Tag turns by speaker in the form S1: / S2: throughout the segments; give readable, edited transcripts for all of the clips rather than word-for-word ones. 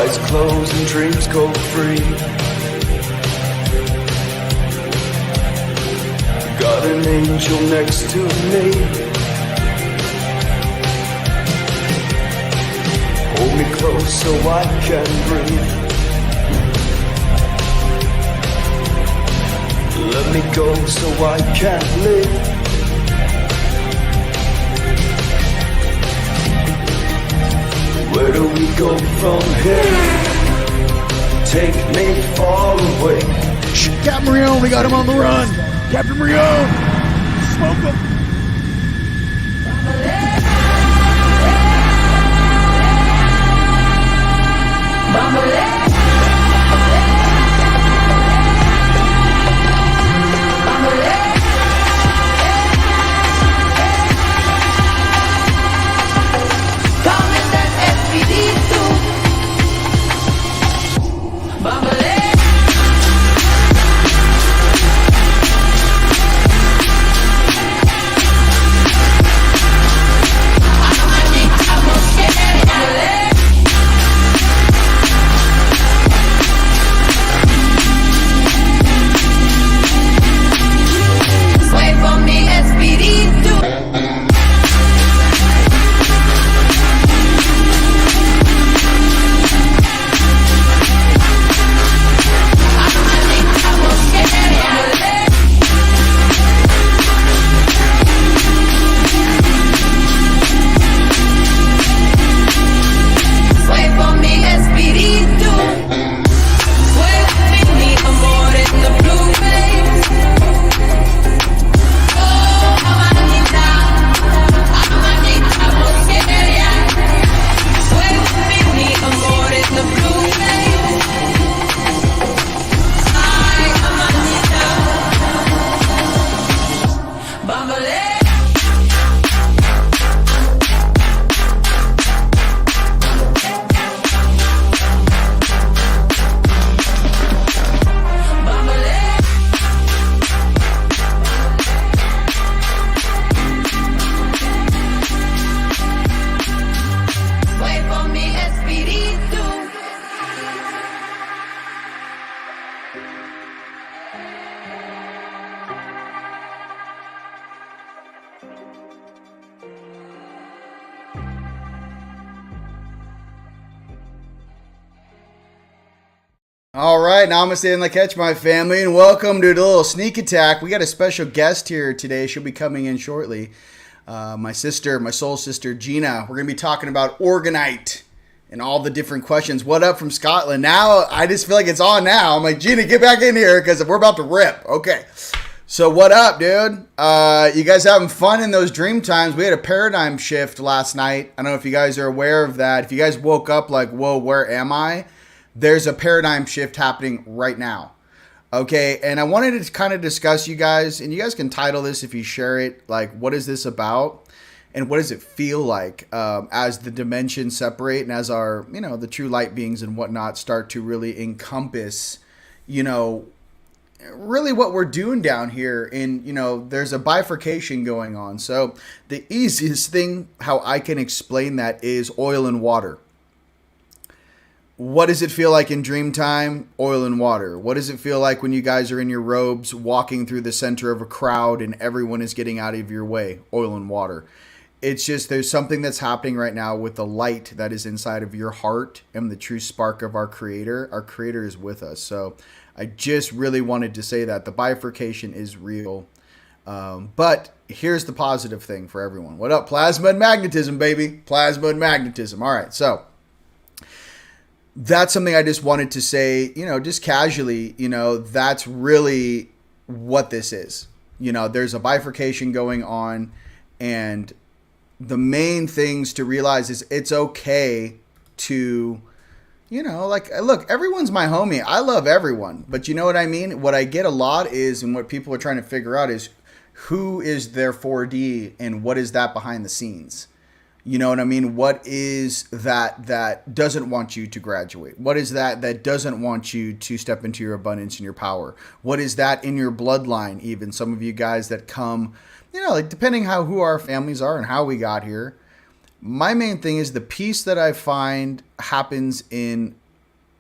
S1: Eyes closed and dreams go free. Got an angel next to me. Hold me close so I can breathe. Let me go so I can live. Where do we go from here? Take me far away.
S2: Captain Rion, we got him on the run. Captain Rion, smoke him.
S3: All right, now I'm going to stay in the catch, my family, and welcome to the little sneak attack. We got a special guest here today. She'll be coming in shortly. My sister, my soul sister, Gina. We're going to be talking about orgnite and all the different questions. What up from Scotland? Now, I just feel like it's on now. I'm like, Gina, get back in here because we're about to rip. Okay. So what up, dude? You guys having fun in those dream times? We had a paradigm shift last night. I don't know if you guys are aware of that. If you guys woke up like, whoa, where am I? There's a paradigm shift happening right now. Okay, and I wanted to kind of discuss you guys, and you guys can title this if you share it, like, what is this about? And what does it feel like as the dimensions separate and as our, the true light beings and whatnot start to really encompass, really what we're doing down here. And, there's a bifurcation going on. So the easiest thing how I can explain that is oil and water. What does it feel like in dream time? Oil and water. What does it feel like when you guys are in your robes walking through the center of a crowd and everyone is getting out of your way? Oil and water. It's just there's something that's happening right now with the light that is inside of your heart and the true spark of our Creator. Our Creator is with us. So I just really wanted to say that. The bifurcation is real. But here's the positive thing for everyone. What up? Plasma and magnetism, baby. Plasma and magnetism. All right. So that's something I just wanted to say, just casually, that's really what this is. There's a bifurcation going on, and the main things to realize is it's okay to, look, everyone's my homie. I love everyone, but you know what I mean? What I get a lot is, and what people are trying to figure out is who is their 4D and what is that behind the scenes? You know what I mean? What is that doesn't want you to graduate? What is that doesn't want you to step into your abundance and your power? What is that in your bloodline? Even some of you guys that come, depending who our families are and how we got here. My main thing is the peace that I find happens in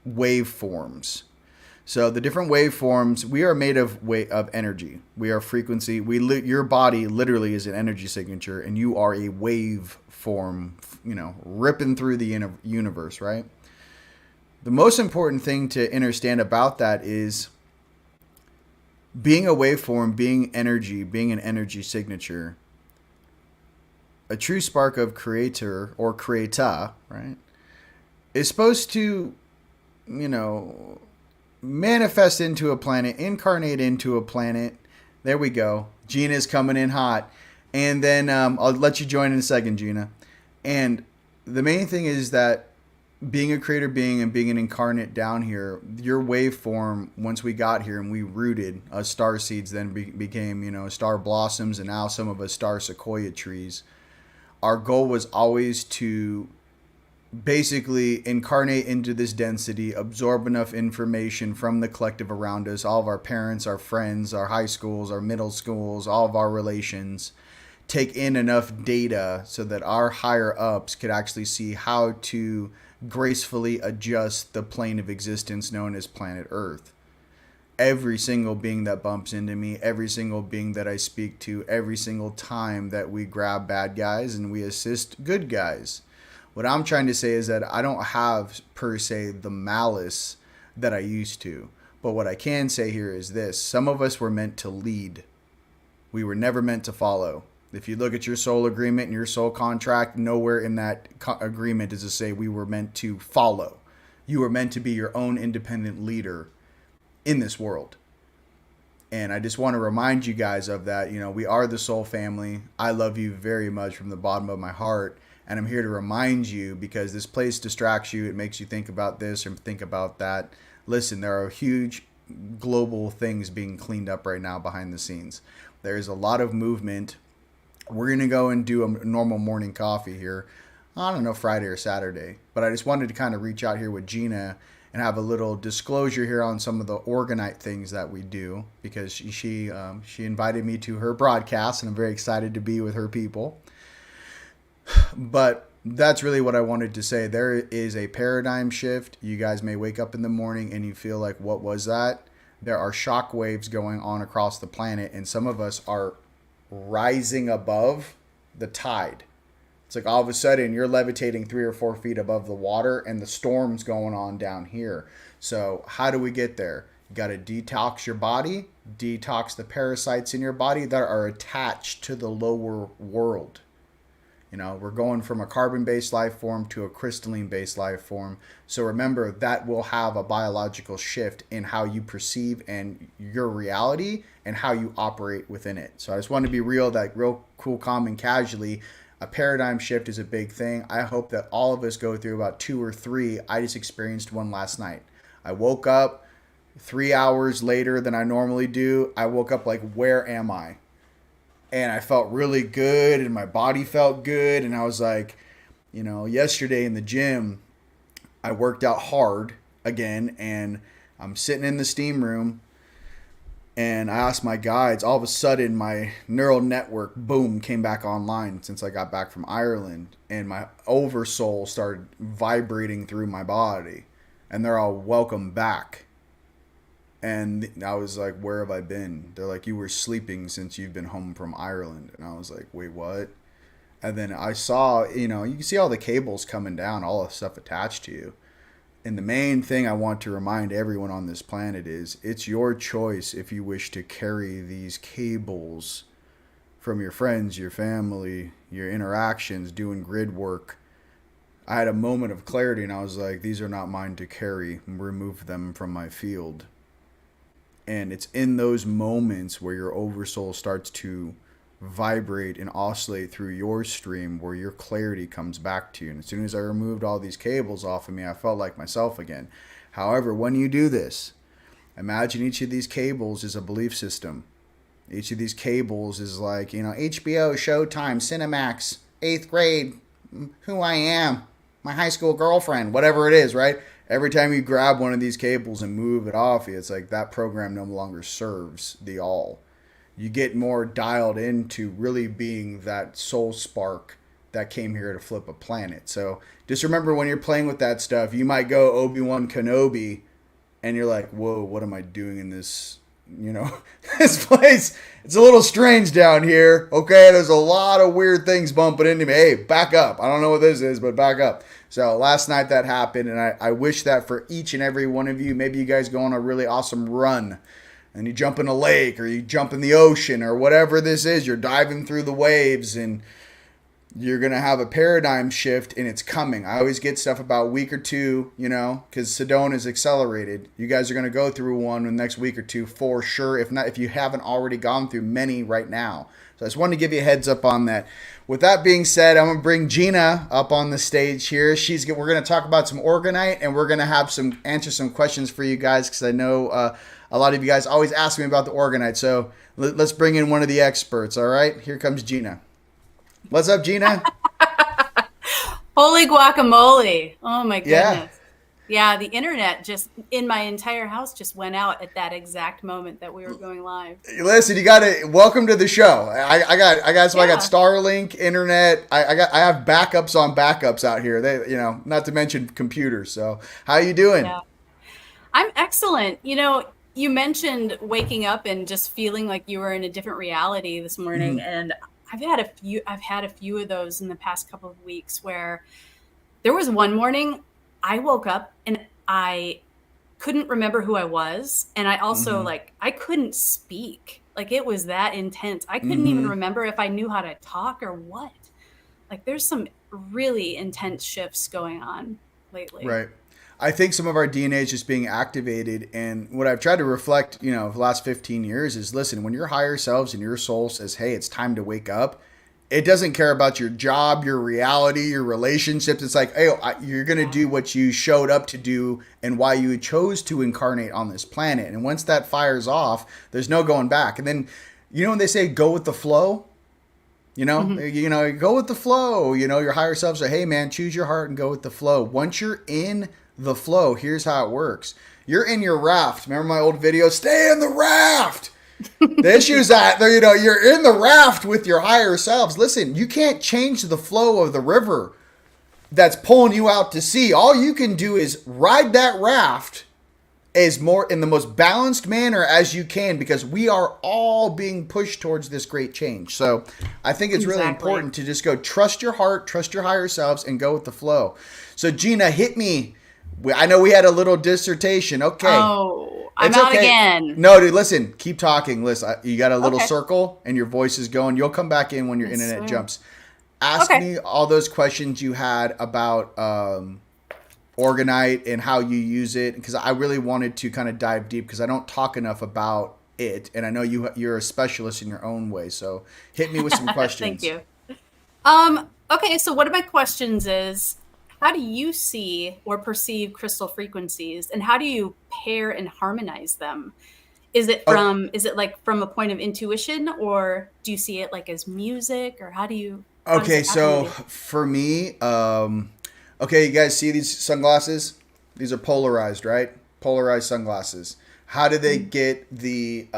S3: waveforms. So the different waveforms, we are made of energy. We are frequency. Your body literally is an energy signature, and you are a waveform, ripping through the universe, right? The most important thing to understand about that is being a waveform, being energy, being an energy signature. A true spark of creator or creata, right, is supposed to, manifest into a planet, incarnate into a planet. There we go. Gina's coming in hot. And then I'll let you join in a second, Gina. And the main thing is that being a creator being and being an incarnate down here, your waveform, once we got here and we rooted, us star seeds then became, star blossoms, and now some of us star sequoia trees. Our goal was always to basically incarnate into this density, absorb enough information from the collective around us, all of our parents, our friends, our high schools, our middle schools, all of our relations, take in enough data so that our higher ups could actually see how to gracefully adjust the plane of existence known as planet Earth. Every single being that bumps into me, every single being that I speak to, every single time that we grab bad guys and we assist good guys. What I'm trying to say is that I don't have, per se, the malice that I used to. But what I can say here is this. Some of us were meant to lead. We were never meant to follow. If you look at your soul agreement and your soul contract, nowhere in that agreement does it say we were meant to follow. You were meant to be your own independent leader in this world. And I just want to remind you guys of that. We are the soul family. I love you very much from the bottom of my heart. And I'm here to remind you, because this place distracts you. It makes you think about this or think about that. Listen, there are huge global things being cleaned up right now behind the scenes. There's a lot of movement. We're going to go and do a normal morning coffee here. I don't know, Friday or Saturday. But I just wanted to kind of reach out here with Gina and have a little disclosure here on some of the orgonite things that we do. Because she invited me to her broadcast, and I'm very excited to be with her people. But that's really what I wanted to say. There is a paradigm shift. You guys may wake up in the morning and you feel like, what was that? There are shock waves going on across the planet, and some of us are rising above the tide. It's like all of a sudden you're levitating 3 or 4 feet above the water and the storm's going on down here. So how do we get there? You got to detox your body, detox the parasites in your body that are attached to the lower world. We're going from a carbon-based life form to a crystalline-based life form. So remember, that will have a biological shift in how you perceive and your reality and how you operate within it. So I just want to be real cool, calm, and casually. A paradigm shift is a big thing. I hope that all of us go through about 2 or 3. I just experienced one last night. I woke up 3 hours later than I normally do. I woke up like, where am I? And I felt really good, and my body felt good. And I was like, yesterday in the gym, I worked out hard again, and I'm sitting in the steam room, and I asked my guides. All of a sudden, my neural network, boom, came back online since I got back from Ireland, and my oversoul started vibrating through my body, and they're all, welcome back. And I was like, where have I been? They're like, you were sleeping since you've been home from Ireland. And I was like, wait, what? And then I saw, you can see all the cables coming down, all the stuff attached to you. And the main thing I want to remind everyone on this planet is it's your choice if you wish to carry these cables from your friends, your family, your interactions, doing grid work. I had a moment of clarity, and I was like, these are not mine to carry. Remove them from my field. And it's in those moments where your oversoul starts to vibrate and oscillate through your stream where your clarity comes back to you. And as soon as I removed all these cables off of me, I felt like myself again. However, when you do this, imagine each of these cables is a belief system. Each of these cables is like, HBO, Showtime, Cinemax, 8th grade, who I am, my high school girlfriend, whatever it is, right? Every time you grab one of these cables and move it off you, it's like that program no longer serves the all. You get more dialed into really being that soul spark that came here to flip a planet. So just remember, when you're playing with that stuff, you might go Obi-Wan Kenobi and you're like, whoa, what am I doing in this, this place? It's a little strange down here. Okay, there's a lot of weird things bumping into me. Hey, back up. I don't know what this is, but back up. So last night that happened, and I wish that for each and every one of you. Maybe you guys go on a really awesome run, and you jump in a lake, or you jump in the ocean, or whatever this is. You're diving through the waves, and you're going to have a paradigm shift, and it's coming. I always get stuff about week or two, because Sedona is accelerated. You guys are going to go through one in the next week or two for sure, if not, if you haven't already gone through many right now. So I just wanted to give you a heads up on that. With that being said, I'm going to bring Gina up on the stage here. We're going to talk about some orgonite, and we're going to answer some questions for you guys, because I know a lot of you guys always ask me about the orgonite. So let's bring in one of the experts, all right? Here comes Gina. What's up, Gina?
S4: Holy guacamole. Oh, my goodness. Yeah, the internet just in my entire house just went out at that exact moment that we were going live.
S3: Listen, welcome to the show. I got Starlink, internet. I have backups on backups out here. They, not to mention computers. So how you doing?
S4: Yeah. I'm excellent. You mentioned waking up and just feeling like you were in a different reality this morning. And I've had a few of those in the past couple of weeks, where there was one morning I woke up and I couldn't remember who I was. And I also I couldn't speak. Like, it was that intense. I couldn't even remember if I knew how to talk or what. Like, there's some really intense shifts going on lately.
S3: Right. I think some of our DNA is just being activated. And what I've tried to reflect, the last 15 years is, listen, when your higher selves and your soul says, hey, it's time to wake up, it doesn't care about your job, your reality, your relationships. It's like, hey, you're going to do what you showed up to do and why you chose to incarnate on this planet. And once that fires off, there's no going back. And then, when they say go with the flow, go with the flow, your higher self say, hey, man, choose your heart and go with the flow. Once you're in the flow, here's how it works. You're in your raft. Remember my old video? Stay in the raft. The issue is that, you're in the raft with your higher selves. Listen, you can't change the flow of the river that's pulling you out to sea. All you can do is ride that raft in the most balanced manner as you can, because we are all being pushed towards this great change. So I think it's really important to just go trust your heart, trust your higher selves, and go with the flow. So Gina, hit me. I know we had a little dissertation. Okay.
S4: Oh, I'm out again.
S3: No, dude, listen. Keep talking. Listen, you got a little circle and your voice is going. You'll come back in when your internet jumps. Ask me all those questions you had about orgonite and how you use it, because I really wanted to kind of dive deep, because I don't talk enough about it. And I know you're a specialist in your own way. So hit me with some questions.
S4: Thank you. Okay, so one of my questions is, how do you see or perceive crystal frequencies, and how do you pair and harmonize them? Is it from a point of intuition, or do you see it like as music, or how do you?
S3: For me, you guys see these sunglasses? These are polarized, right? Polarized sunglasses. How do they get the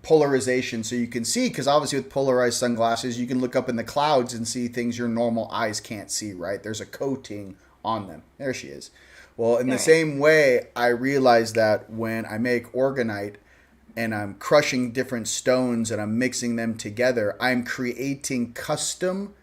S3: polarization so you can see? Because obviously with polarized sunglasses, you can look up in the clouds and see things your normal eyes can't see, right? There's a coating on them. There she is. Well, in the same way, I realize that when I make orgonite and I'm crushing different stones and I'm mixing them together, I'm creating custom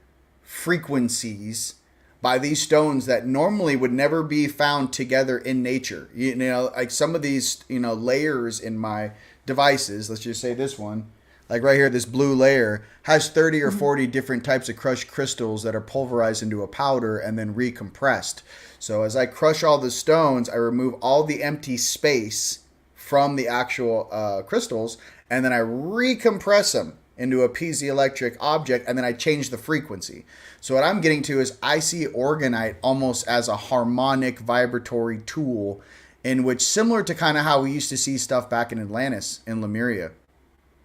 S3: frequencies by these stones that normally would never be found together in nature. Like some of these, layers in my devices, let's just say this one, like right here, this blue layer has 30 or 40 different types of crushed crystals that are pulverized into a powder and then recompressed. So as I crush all the stones, I remove all the empty space from the actual crystals, and then I recompress them into a piezoelectric object, and then I change the frequency. So what I'm getting to is I see orgonite almost as a harmonic vibratory tool, in which, similar to kind of how we used to see stuff back in Atlantis, in Lemuria.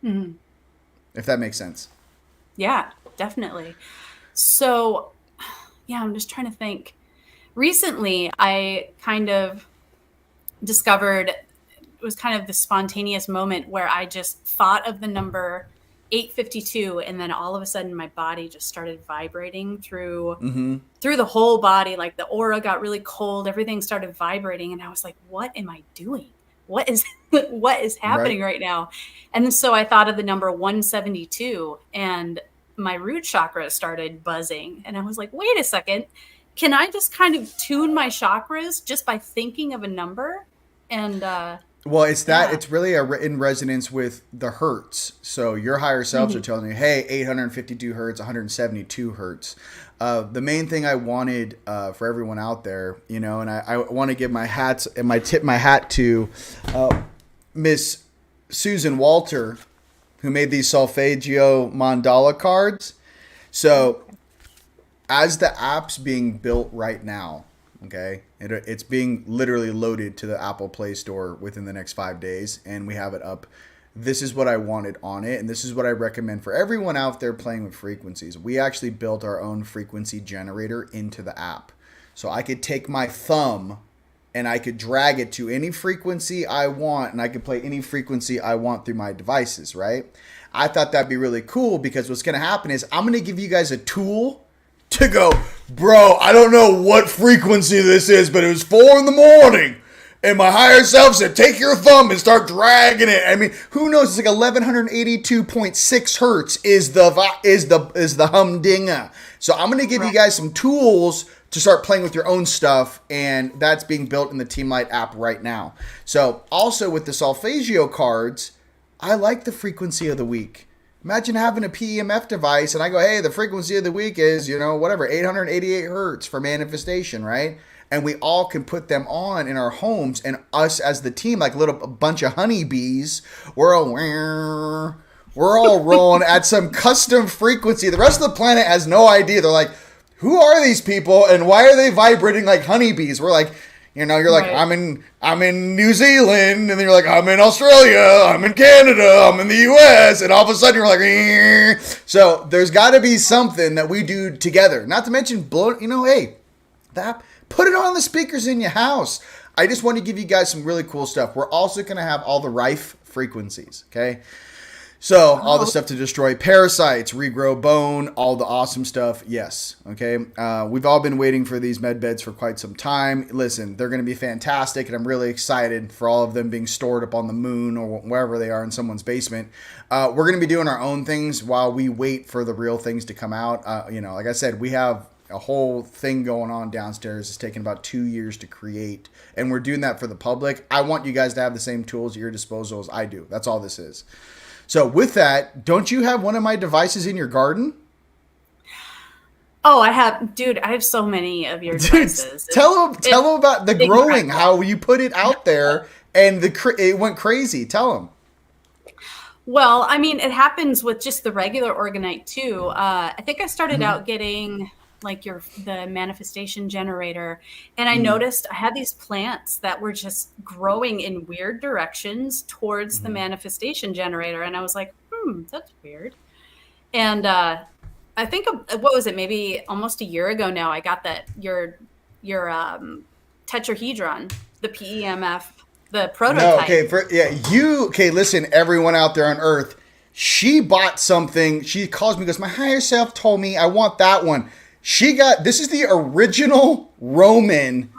S3: If that makes sense.
S4: Yeah, definitely. So, I'm just trying to think. Recently, I kind of discovered, it was kind of the spontaneous moment where I just thought of the number 8:52, and then all of a sudden my body just started vibrating through the whole body. Like the aura got really cold, everything started vibrating, and I was like, what am I doing? What is what is happening right now? And so I thought of the number 172, and my root chakra started buzzing, and I was like, wait a second, can I just kind of tune my chakras just by thinking of a number? And
S3: well, it's that it's really in resonance with the hertz. So your higher selves are telling you, hey, 852 hertz, 172 hertz. The main thing I wanted for everyone out there, you know, and I want to give my hats and tip my hat to Miss Susan Walter, who made these solfeggio mandala cards. So as the app's being built right now, okay, it's being literally loaded to the Apple Play Store within the next 5 days, and we have it up. This is what I wanted on it, and this is what I recommend for everyone out there playing with frequencies. We actually built our own frequency generator into the app. So I could take my thumb and I could drag it to any frequency I want, and I could play any frequency I want through my devices, right? I thought that'd be really cool, because what's going to happen is I'm going to give you guys a tool to go, bro, I don't know what frequency this is, but it was 4 a.m. and my higher self said, take your thumb and start dragging it. I mean, who knows? It's like 1182.6 hertz is the humdinger. So I'm going to give you guys some tools to start playing with your own stuff, and that's being built in the TEAMLIGHT app right now. So also with the solfeggio cards, I like the frequency of the week. Imagine having a PEMF device and I go, hey, the frequency of the week is, you know, whatever, 888 hertz for manifestation, right? And we all can put them on in our homes, and us as the team, like a bunch of honeybees, we're all rolling at some custom frequency. The rest of the planet has no idea. They're like, who are these people and why are they vibrating like honeybees? We're like, you know, you're like, I'm in New Zealand, and then you're like, I'm in Australia, I'm in Canada, I'm in the US, and all of a sudden you're like, eh. So there's got to be something that we do together. Not to mention, hey, put it on the speakers in your house. I just want to give you guys some really cool stuff. We're also going to have all the Rife frequencies, okay? So all the stuff to destroy parasites, regrow bone, all the awesome stuff. Yes. Okay. We've all been waiting for these med beds for quite some time. Listen, they're going to be fantastic, and I'm really excited for all of them being stored up on the moon or wherever they are in someone's basement. We're going to be doing our own things while we wait for the real things to come out. Like I said, we have a whole thing going on downstairs. It's taken about 2 years to create, and we're doing that for the public. I want you guys to have the same tools at your disposal as I do. That's all this is. So with that, don't you have one of my devices in your garden?
S4: Oh, I have so many of your devices.
S3: Tell them about the growing, how you put it out there, and it went crazy. Tell them.
S4: Well, I mean, it happens with just the regular orgonite too. I think I started out getting like the manifestation generator, and I noticed I had these plants that were just growing in weird directions towards the manifestation generator, and I was like, that's weird. And I think, what was it, maybe almost a year ago now, I got your tetrahedron, the PEMF, the prototype. No, listen, everyone out there on Earth, she bought something. She calls me, goes, my higher self told me I want that one. This is the original Roman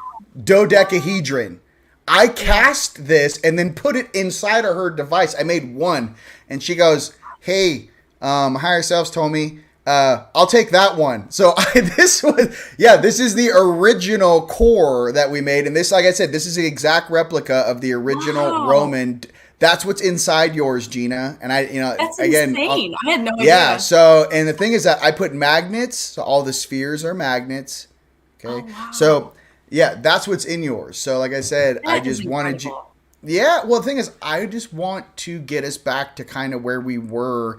S4: dodecahedron. I cast this and then put it inside of her device. I made one, and she goes, hey, higher selves told me, I'll take that one. So this is the original core that we made. And this, like I said, this is the exact replica of the original Roman. That's what's inside yours, Gina. And that's insane. I had no idea. Yeah. So, and the thing is that I put magnets. So all the spheres are magnets. Okay. Oh, wow. So yeah, that's what's in yours. So like I said, I just wanted you. Yeah. Well, the thing is, I just want to get us back to kind of where we were,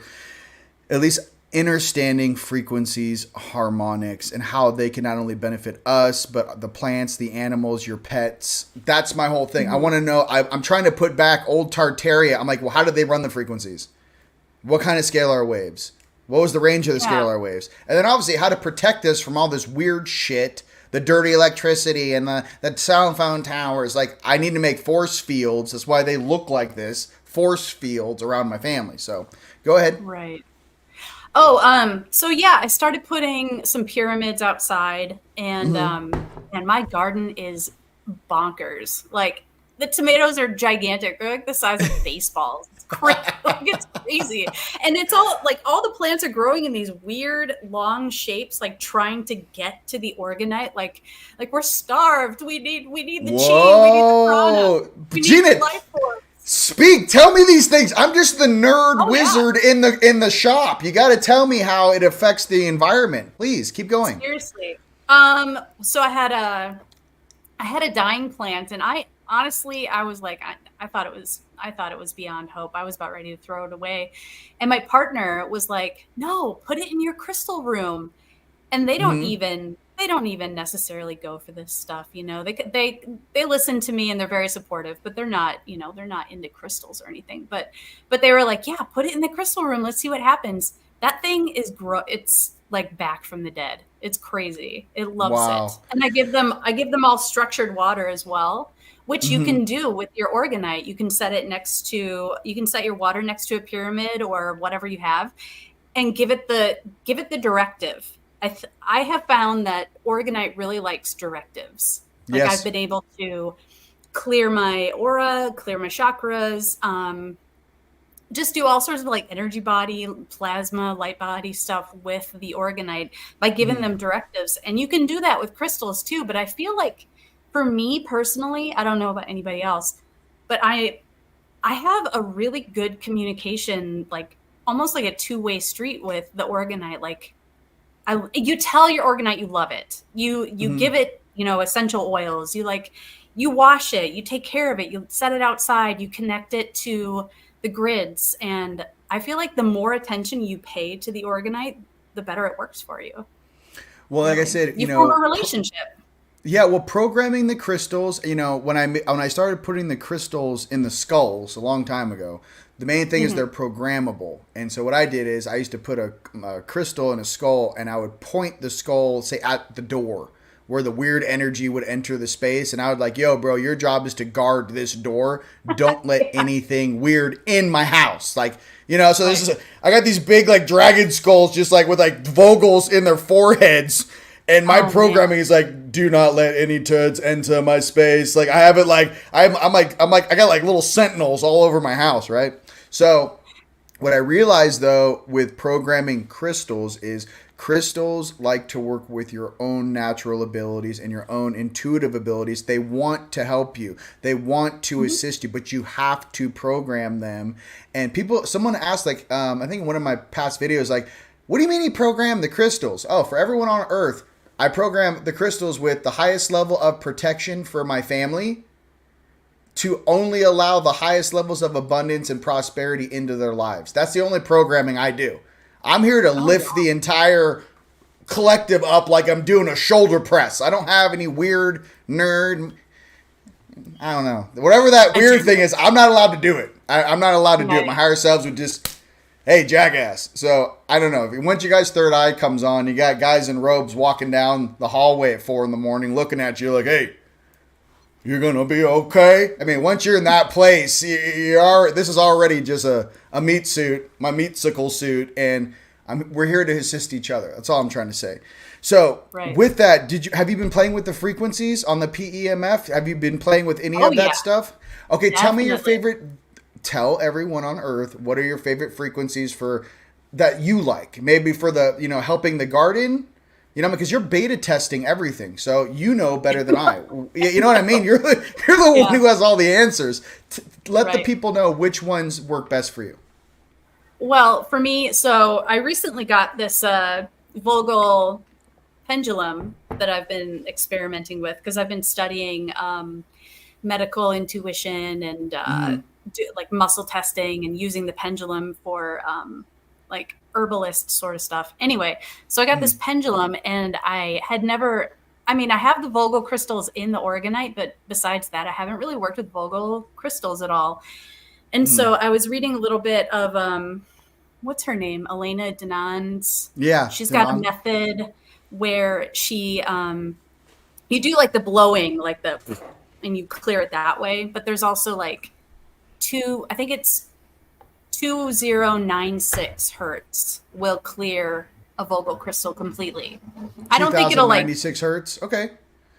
S4: at least understanding frequencies, harmonics, and how they can not only benefit us, but the plants, the animals, your pets. That's my whole thing. I want to know, I'm trying to put back old Tartaria. I'm like, well, how did they run the frequencies? What kind of scalar waves? What was the range of the scalar waves? And then obviously how to protect us from all this weird shit, the dirty electricity and the cell phone towers. Like, I need to make force fields. That's why they look like this.
S3: force fields around my family. So go ahead.
S4: Right. Oh, so yeah, I started putting some pyramids outside, and my garden is bonkers. Like the tomatoes are gigantic. They're like the size of baseballs. It's crazy. Like, it's crazy. And it's all like all the plants are growing in these weird long shapes, like trying to get to the orgonite. Like we're starved. We need the chi. We need the prana. We need
S3: Gina,
S4: the life force.
S3: speak. Tell me these things. I'm just the nerd wizard in the shop. You got to tell me how it affects the environment. Please keep going.
S4: Seriously. So I had a dying plant, and I honestly was like, I thought it was beyond hope. I was about ready to throw it away, and my partner was like, "No, put it in your crystal room." And they don't even necessarily go for this stuff, you know. They listen to me and they're very supportive, but they're not into crystals or anything. But they were like, "Yeah, put it in the crystal room. Let's see what happens." That thing is it's like back from the dead. It's crazy. It loves it. And I give them all structured water as well, which you can do with your orgonite. You can set your water next to a pyramid or whatever you have, and give it the directive. I have found that orgonite really likes directives. Like I've been able to clear my aura, clear my chakras, just do all sorts of like energy body, plasma, light body stuff with the orgonite by giving them directives. And you can do that with crystals too. But I feel like for me personally, I don't know about anybody else, but I have a really good communication, like almost like a two-way street with the orgonite. Like you tell your orgonite you love it. You give it, essential oils. You wash it. You take care of it. You set it outside. You connect it to the grids. And I feel like the more attention you pay to the orgonite, the better it works for you.
S3: Well, like I said,
S4: you form a relationship.
S3: Yeah, well, programming the crystals, when I started putting the crystals in the skulls a long time ago, the main thing is they're programmable. And so what I did is I used to put a crystal in a skull, and I would point the skull, say, at the door where the weird energy would enter the space. And I would like, yo, bro, your job is to guard this door. Don't let anything weird in my house. Like, so this is, I got these big like dragon skulls just like with like Vogels in their foreheads. And my programming is like, do not let any turds enter my space. Like I have it like, I got like little sentinels all over my house, right? So what I realized though with programming crystals is crystals like to work with your own natural abilities and your own intuitive abilities. They want to help you. They want to assist you, but you have to program them. And someone asked like, I think in one of my past videos, like, what do you mean you program the crystals? Oh, for everyone on Earth, I program the crystals with the highest level of protection for my family to only allow the highest levels of abundance and prosperity into their lives. That's the only programming I do. I'm here to lift the entire collective up like I'm doing a shoulder press. I don't have any weird nerd. I don't know. Whatever that weird thing is, I'm not allowed to do it. I'm not allowed to do it. My higher selves would just, hey, jackass. So I don't know. Once you guys' third eye comes on, you got guys in robes walking down the hallway at 4 a.m. looking at you like, hey, you're going to be okay. I mean, once you're in that place, this is already just a meat suit, my meatsicle suit, and we're here to assist each other. That's all I'm trying to say. So with that, have you been playing with the frequencies on the PEMF? Have you been playing with any of that stuff? Okay, Definitely. Tell me your favorite. Tell everyone on Earth what are your favorite frequencies for that you like. Maybe for the helping the garden. Because you're beta testing everything, so you know better than I. You know what I mean? You're the one who has all the answers. Let the people know which ones work best for you.
S4: Well, for me, so I recently got this Vogel pendulum that I've been experimenting with because I've been studying medical intuition and like muscle testing and using the pendulum for like herbalist sort of stuff. Anyway, so I got this pendulum, and I have the Vogel crystals in the orgonite, but besides that, I haven't really worked with Vogel crystals at all. And so I was reading a little bit of, what's her name? Elena Danan's.
S3: Yeah.
S4: She's got a method where she, you do like the blowing, and you clear it that way. But there's also like I think it's 2096 hertz will clear a Vogel crystal completely. I don't think it'll
S3: 2096 hertz. Okay.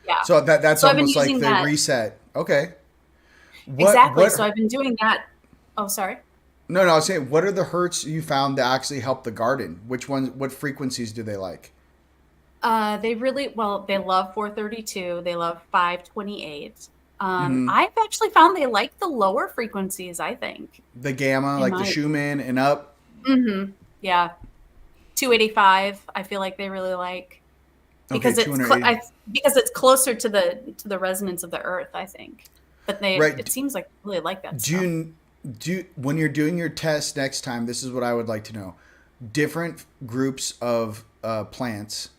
S4: yeah.
S3: So that's
S4: So I've been
S3: almost like
S4: using
S3: the
S4: that.
S3: reset. Okay.
S4: Exactly. So I've been doing that. Oh, sorry.
S3: No, I was saying, what are the hertz you found that actually help the garden? Which ones? What frequencies do they like?
S4: They love 432. They love 528.
S3: Mm-hmm.
S4: I've actually found they like the lower frequencies, I think.
S3: The gamma, like the Schumann and up.
S4: Mm-hmm. Yeah. 285, I feel like they really like because
S3: Okay,
S4: because it's closer to the resonance of the earth, I think. But it seems like they really like that stuff.
S3: When you're doing your test next time, this is what I would like to know. Different groups of plants,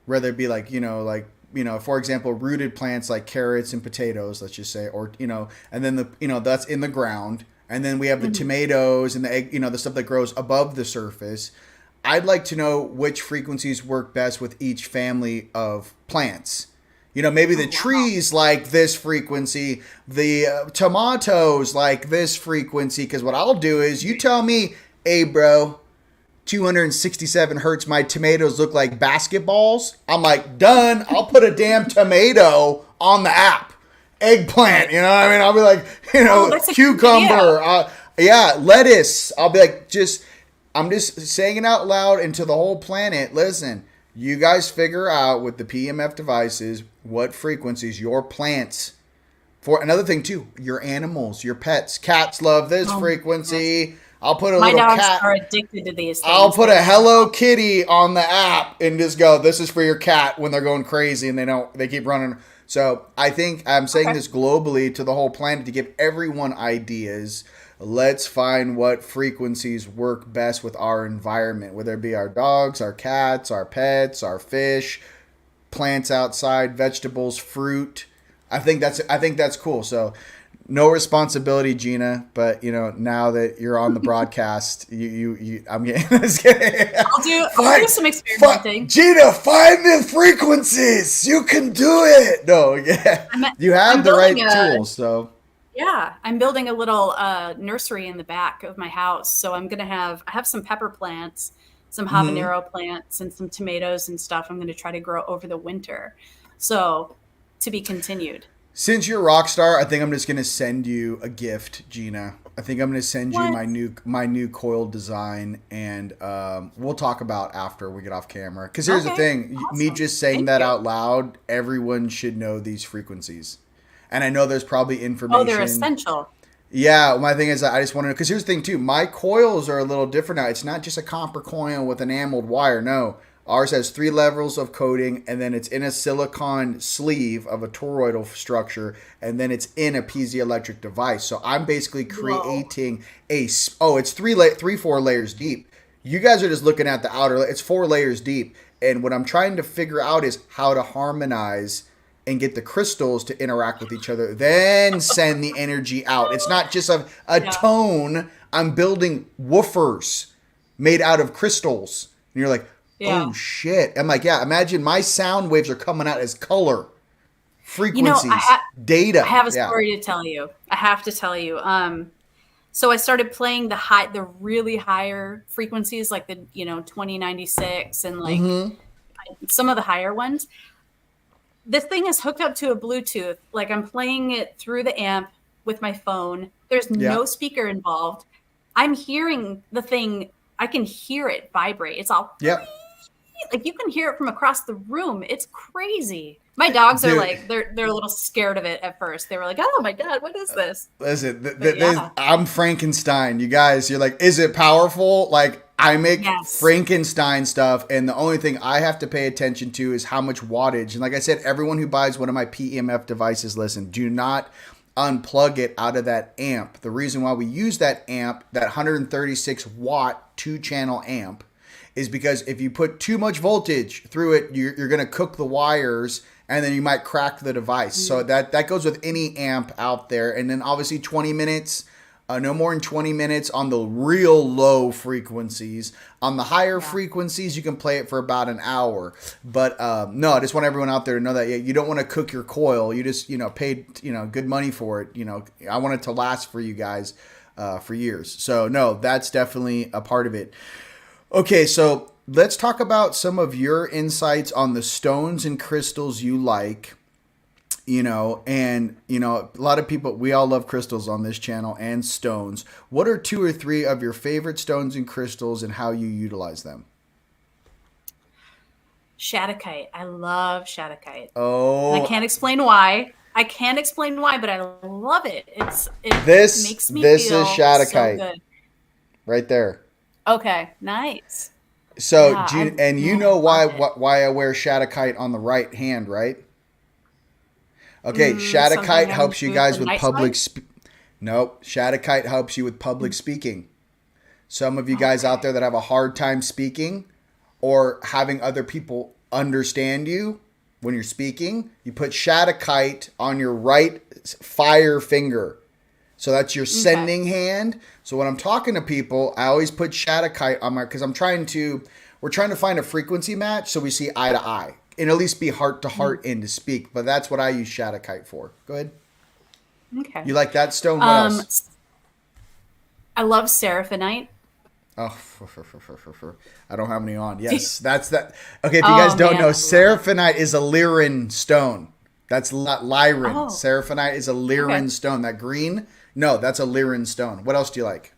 S3: whether it be for example, rooted plants like carrots and potatoes, let's just say, or, and then that's in the ground. And then we have the tomatoes and the egg, the stuff that grows above the surface. I'd like to know which frequencies work best with each family of plants. Maybe the trees like this frequency, the tomatoes like this frequency. Because what I'll do is you tell me, hey, bro, 267 hertz, my tomatoes look like basketballs. I'm like, done. I'll put a damn tomato on the app. Eggplant, I'll be like, cucumber. Lettuce. I'll be like, I'm just saying it out loud into the whole planet. Listen, you guys figure out with the PEMF devices what frequencies your plants for. Another thing too, your animals, your pets. Cats love this frequency. Yes. I'll put a little cat. My dogs
S4: are addicted to these things.
S3: I'll put a Hello Kitty on the app and just go, this is for your cat when they're going crazy and they keep running. So I think I'm saying this globally to the whole planet to give everyone ideas. Let's find what frequencies work best with our environment, whether it be our dogs, our cats, our pets, our fish, plants outside, vegetables, fruit. I think that's cool. So no responsibility, Gina, but now that you're on the broadcast, I'm getting this.
S4: I'll do some experimenting.
S3: Gina, find the frequencies. You can do it. No, yeah. You have the right tools, so.
S4: Yeah, I'm building a little nursery in the back of my house. So I have some pepper plants, some habanero plants, and some tomatoes and stuff I'm going to try to grow over the winter. So to be continued.
S3: Since you're a rock star, I think I'm just going to send you a gift, Gina. I think I'm going to send you my new coil design, and we'll talk about after we get off camera. Because here's the thing. Awesome. Me just saying out loud, everyone should know these frequencies. And I know there's probably information.
S4: Oh, they're essential.
S3: Yeah, my thing is I just want to know, because here's the thing too. My coils are a little different now. It's not just a copper coil with enameled wire. No, ours has 3 levels of coating, and then it's in a silicon sleeve of a toroidal structure, and then it's in a piezoelectric device. So I'm basically creating it's 4 layers deep. You guys are just looking at the outer. It's 4 layers deep, and what I'm trying to figure out is how to harmonize and get the crystals to interact with each other, then send the energy out. It's not just a tone. I'm building woofers made out of crystals. And you're like, oh shit. I'm like, yeah, imagine my sound waves are coming out as color, frequencies, data.
S4: I have a story to tell you. I have to tell you. So I started playing the really higher frequencies, like the 2096 and like some of the higher ones. This thing is hooked up to a Bluetooth. Like I'm playing it through the amp with my phone. There's no speaker involved. I'm hearing the thing. I can hear it vibrate. It's all like you can hear it from across the room. It's crazy. My dogs are like they're a little scared of it at first. They were like, "Oh my god, what is this?"
S3: Listen, I'm Frankenstein. You guys, you're like, "Is it powerful?" Like I make Frankenstein stuff, and the only thing I have to pay attention to is how much wattage. And like I said, everyone who buys one of my PEMF devices, listen, do not unplug it out of that amp. The reason why we use that amp, that 136 watt 2-channel amp, is because if you put too much voltage through it, you're going to cook the wires, and then you might crack the device. So that goes with any amp out there. And then obviously 20 minutes. No more than 20 minutes on the real low frequencies. On the higher frequencies, you can play it for about an hour. But no, I just want everyone out there to know that you don't want to cook your coil. You just paid good money for it. I want it to last for you guys. for years. So no, that's definitely a part of it. Okay, so let's talk about some of your insights on the stones and crystals you like. And a lot of people, we all love crystals on this channel and stones. What are 2 or 3 of your favorite stones and crystals and how you utilize them?
S4: Shattuckite. I love Shattuckite.
S3: Oh,
S4: And I can't explain why. But I love it. It
S3: this
S4: makes me
S3: this
S4: feel
S3: is Shattuckite
S4: so good.
S3: right there.
S4: Okay, nice.
S3: So,
S4: Yeah,
S3: you know
S4: love it.
S3: why I wear Shattuckite on the right hand, right? Okay,
S4: Something
S3: Shattuckite
S4: having
S3: helps
S4: to
S3: you
S4: do
S3: guys
S4: the
S3: with
S4: night
S3: public.
S4: side?
S3: Nope, Shattuckite helps you with public speaking. Some of you guys out there that have a hard time speaking or having other people understand you when you're speaking, you put Shattuckite on your right fire finger. So that's your sending hand. So when I'm talking to people, I always put Shattuckite on because we're trying to find a frequency match so we see eye to eye and at least be heart to heart in to speak. But that's what I use Shattuckite for. Go ahead.
S4: Okay.
S3: You like that stone? What else?
S4: I love Seraphinite.
S3: Oh, I don't have any on. Yes, that's that. Okay, if you guys don't
S4: man,
S3: know,
S4: I love
S3: Seraphinite is a Lyran stone. That's not Lyran.
S4: Oh.
S3: Seraphinite is a Lyran stone. That green? No, that's a Lyran stone. What else do you like?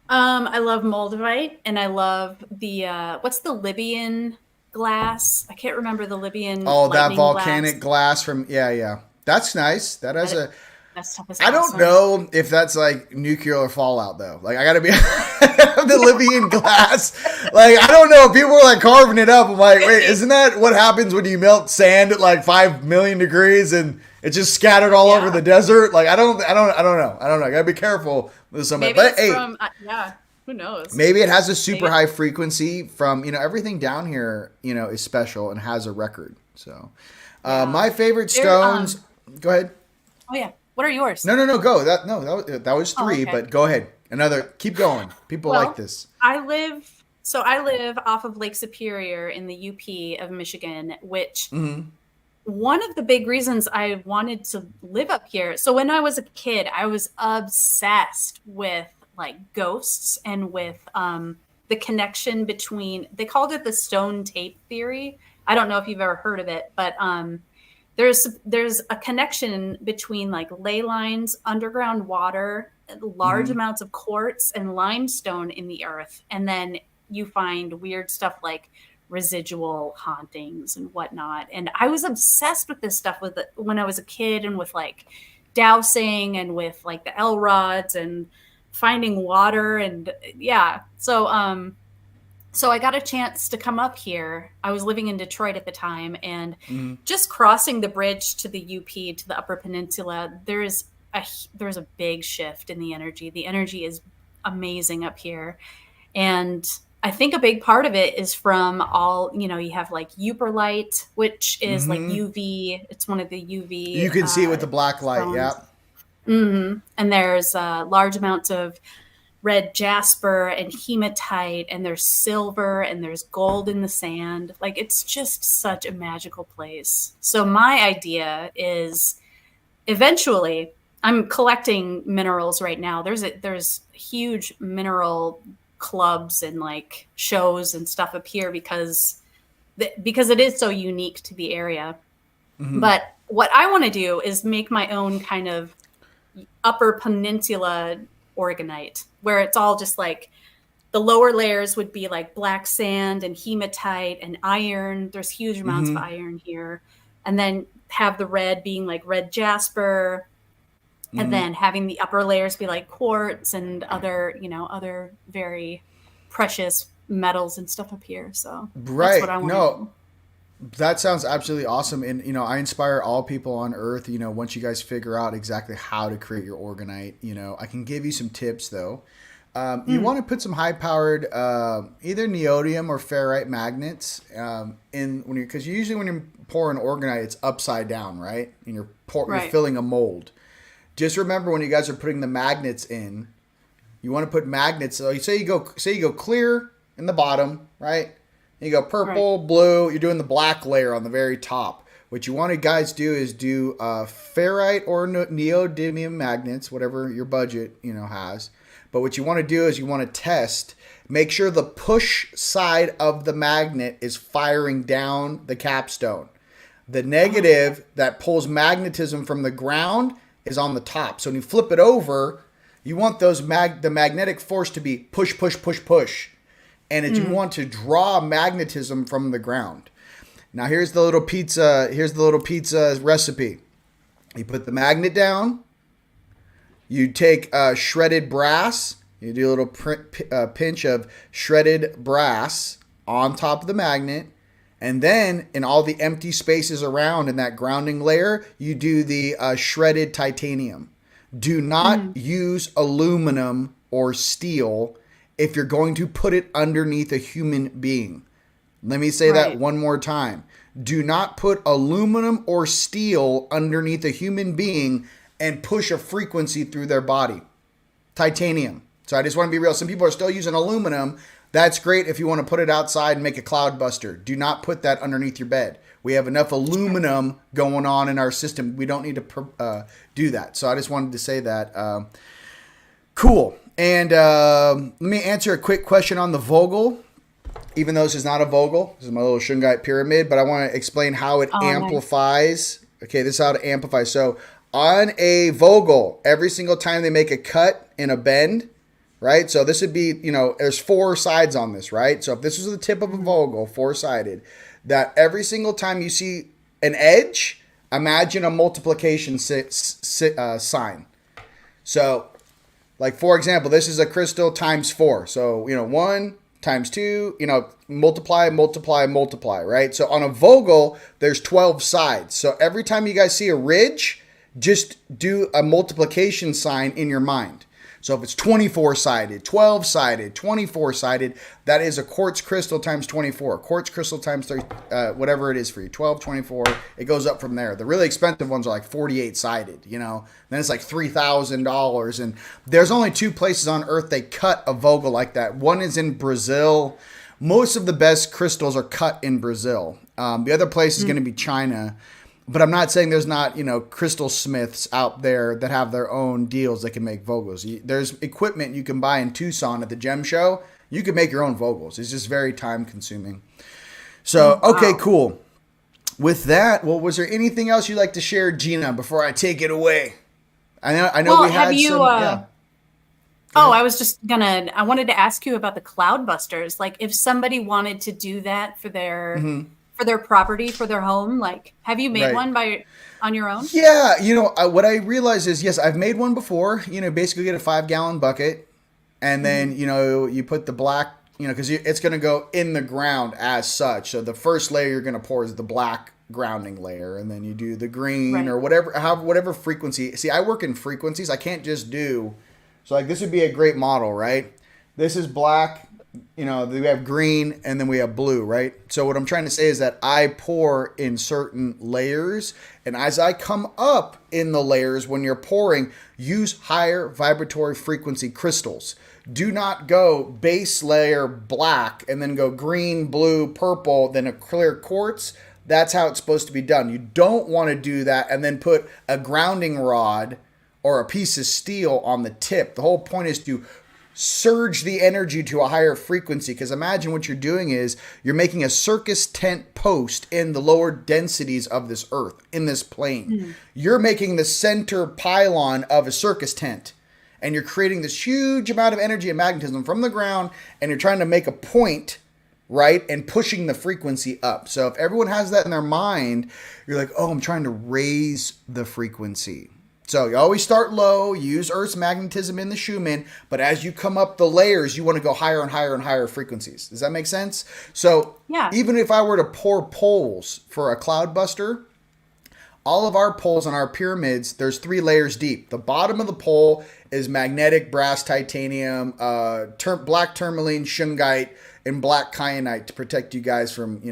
S4: I love Moldavite, and I love the what's the Libyan glass? I can't remember the Libyan.
S3: Oh, that
S4: lightning
S3: volcanic glass from yeah. That's nice. That has a.
S4: That stuff is
S3: I don't
S4: awesome.
S3: know if that's like nuclear fallout though. Like I gotta be the Libyan glass. Like I don't know. People are like carving it up. I'm like, wait, isn't that what happens when you melt sand at like 5 million degrees and it's just scattered all over the desert? Like I don't know. I gotta be careful with some.
S4: Maybe
S3: But
S4: it's
S3: hey,
S4: from who knows?
S3: maybe it has a super high frequency from everything down here. Is special and has a record. So my favorite stones. Go ahead.
S4: Oh yeah. What are yours?
S3: No, go. That was 3,
S4: okay.
S3: but go ahead. Keep going. People like this.
S4: I live off of Lake Superior in the UP of Michigan, which one of the big reasons I wanted to live up here. So when I was a kid, I was obsessed with like ghosts and with the connection between, they called it the stone tape theory. I don't know if you've ever heard of it, but there's a connection between like ley lines, underground water, large amounts of quartz and limestone in the earth. And then you find weird stuff like residual hauntings and whatnot. And I was obsessed with this stuff when I was a kid, and with like dowsing and with like the L rods and finding water. And yeah. So I got a chance to come up here. I was living in Detroit at the time, and just crossing the bridge to the UP, to the Upper Peninsula, there's a big shift in the energy. The energy is amazing up here. And I think a big part of it is from all, you have like Uperlite, which is like UV. It's one of the UV.
S3: You can see it with the black light.
S4: stones.
S3: Yeah.
S4: And there's large amounts of red jasper and hematite, and there's silver and there's gold in the sand. Like, it's just such a magical place. So my idea is eventually, I'm collecting minerals right now. There's huge mineral clubs and like shows and stuff up here because it is so unique to the area. But what I want to do is make my own kind of Upper Peninsula orgonite, where it's all just like the lower layers would be like black sand and hematite and iron. There's huge amounts of iron here. And then have the red being like red jasper, and then having the upper layers be like quartz and other very precious metals and stuff up here. So that's what I want to do.
S3: That sounds absolutely awesome. And, I inspire all people on earth, once you guys figure out exactly how to create your orgonite, I can give you some tips though. You want to put some high powered, either neodymium or ferrite magnets, because usually when you pour an orgonite, it's upside down, right? And you're filling a mold. Just remember when you guys are putting the magnets in, you want to put magnets. So you go clear in the bottom, right? You go purple, blue. You're doing the black layer on the very top What you want to guys do is do ferrite or neodymium magnets, whatever your budget has. But what you want to do is you want to test, make sure the push side of the magnet is firing down the capstone. The negative that pulls magnetism from the ground is on the top. So when you flip it over, you want the magnetic force to be push, push, push, push. And you want to draw magnetism from the ground. Now here's the little pizza recipe. You put the magnet down. You take shredded brass. You do a little pinch of shredded brass on top of the magnet. And then in all the empty spaces around in that grounding layer, you do the shredded titanium. Do not use aluminum or steel if you're going to put it underneath a human being. Let me say that one more time. Do not put aluminum or steel underneath a human being and push a frequency through their body. Titanium. So I just want to be real. Some people are still using aluminum. That's great if you want to put it outside and make a cloud buster. Do not put that underneath your bed. We have enough aluminum going on in our system. We don't need to do that. So I just wanted to say that. Cool. And let me answer a quick question on the Vogel. Even though this is not a Vogel, this is my little shungite pyramid, but I want to explain how it amplifies. Nice. Okay, this is how to amplify. So on a Vogel, every single time they make a cut in a bend, right? So this would be, there's 4 sides on this, right? So if this was the tip of a Vogel, 4-sided, that every single time you see an edge, imagine a multiplication sign. So, like, for example, this is a crystal times 4. So, 1 times 2, multiply, multiply, multiply, right? So on a Vogel, there's 12 sides. So every time you guys see a ridge, just do a multiplication sign in your mind. So if it's 24-sided, 12-sided, 24-sided, that is a quartz crystal times 24. Quartz crystal times 30, whatever it is for you, 12, 24, it goes up from there. The really expensive ones are like 48-sided, Then it's like $3,000. And there's only 2 places on Earth they cut a Vogel like that. One is in Brazil. Most of the best crystals are cut in Brazil. The other place is going to be China. But I'm not saying there's not, crystal smiths out there that have their own deals that can make Vogels. There's equipment you can buy in Tucson at the gem show. You can make your own Vogels. It's just very time consuming. So, okay, cool. With that, well, was there anything else you'd like to share, Gina, before I take it away? I know we had some. Yeah.
S4: I was just I wanted to ask you about the cloud busters. Like if somebody wanted to do that for their property, for their home, like have you made one on your own? Yeah,
S3: what I realized is, yes, I've made one before. Basically get a 5-gallon bucket, and then you put the black, because it's going to go in the ground as such. So the first layer you're going to pour is the black grounding layer, and then you do the green or whatever frequency. See, I work in frequencies. I can't just do. So like this would be a great model, right? This is black. We have green and then we have blue, right? So what I'm trying to say is that I pour in certain layers, and as I come up in the layers, when you're pouring, use higher vibratory frequency crystals. Do not go base layer black and then go green, blue, purple, then a clear quartz. That's how it's supposed to be done. You don't want to do that and then put a grounding rod or a piece of steel on the tip. The whole point is to surge the energy to a higher frequency, because imagine what you're doing is you're making a circus tent post in the lower densities of this earth, in this plane. You're making the center pylon of a circus tent, and you're creating this huge amount of energy and magnetism from the ground, and you're trying to make a point, right, and pushing the frequency up. So if everyone has that in their mind, you're like, oh, I'm trying to raise the frequency. So you always start low, you use Earth's magnetism in the Schumann, but as you come up the layers, you want to go higher and higher and higher frequencies. Does that make sense? So even if I were to pour poles for a cloud buster, all of our poles on our pyramids, there's 3 layers deep. The bottom of the pole is magnetic brass titanium, black tourmaline shungite, and black kyanite to protect you guys from,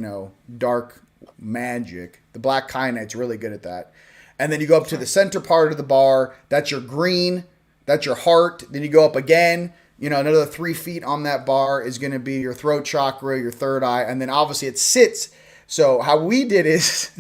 S3: dark magic. The black kyanite's really good at that. And then you go up to the center part of the bar. That's your green. That's your heart. Then you go up again. Another 3 feet on that bar is going to be your throat chakra, your third eye. And then obviously it sits. So how we did is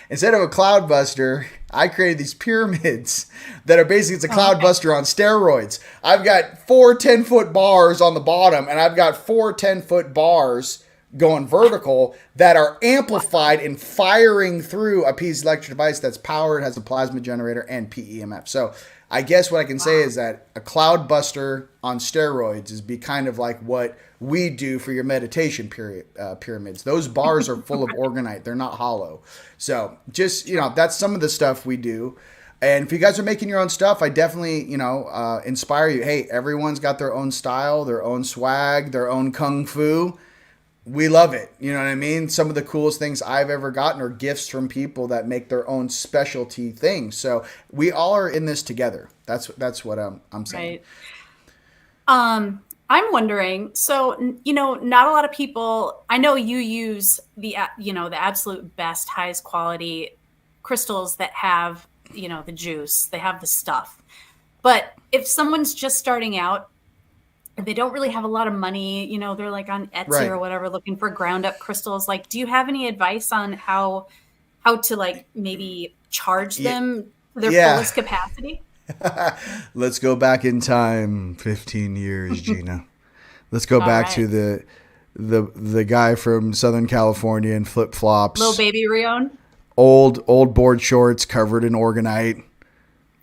S3: instead of a cloud buster, I created these pyramids that are basically, it's a cloud buster on steroids. I've got 4 10-foot bars on the bottom, and I've got 4 10-foot bars going vertical that are amplified and firing through a piezoelectric device that's powered, has a plasma generator, and PEMF. So I guess what I can say is that a cloud buster on steroids is be kind of like what we do for your meditation pyramids. Those bars are full of orgonite. They're not hollow. So just, that's some of the stuff we do. And if you guys are making your own stuff, I definitely, inspire you. Hey, everyone's got their own style, their own swag, their own kung fu. We love it. You know what I mean? Some of the coolest things I've ever gotten are gifts from people that make their own specialty things. So we all are in this together. That's what I'm saying.
S4: Right. I'm wondering, so, not a lot of people, I know you use the absolute best, highest quality crystals that have, the juice, they have the stuff. But if someone's just starting out, they don't really have a lot of money, they're like on Etsy or whatever, looking for ground up crystals. Like, do you have any advice on how to like maybe charge them their fullest capacity?
S3: Let's go back in time 15 years, Gina. Let's go back to the guy from Southern California in flip flops.
S4: Little baby Rion.
S3: Old board shorts covered in orgonite.